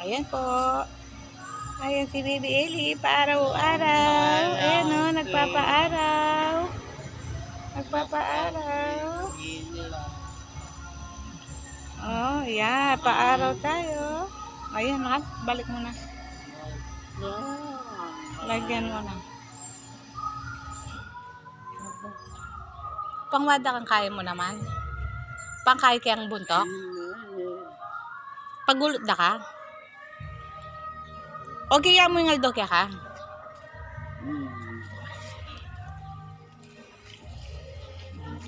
Ayan po. Ayan si Baby Ellie, paaraw-araw. Ayan o, nagpapaaraw. Nagpapaaraw. Oh, yeah, paaraw tayo. Ayan, balik mo na. Lagyan mo na. Pangwada kang kaya mo naman. Pangkaya kayang buntok. Pagulot na ka. Okay, mo yung aldokya ka.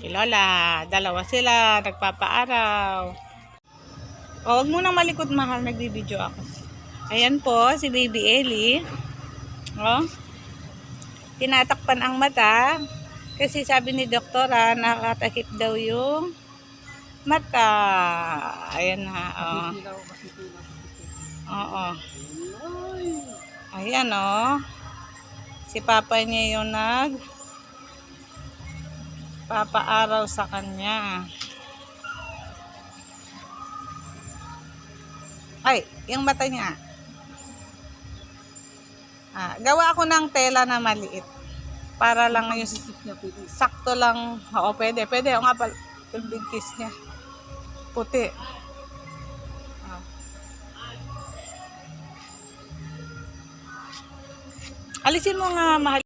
Si Lola, dalawa sila, nagpapaaraw. O, wag mo nang malikot, mahal, nagbibideo ako. Ayan po, si Baby Ellie. O, tinatakpan ang mata. Kasi sabi ni doktora, nakatakip daw yung mata. Ayan na, o. Oo. Ayan, o. Si Papa niya yung papaaraw sa kanya. Ay, yung mata niya. Gawa ako ng tela na maliit. Para lang yung sakto lang. Oo, pwede. Pwede. O nga pala, yung big kiss niya. Puti. Alisin mo nga, mahal.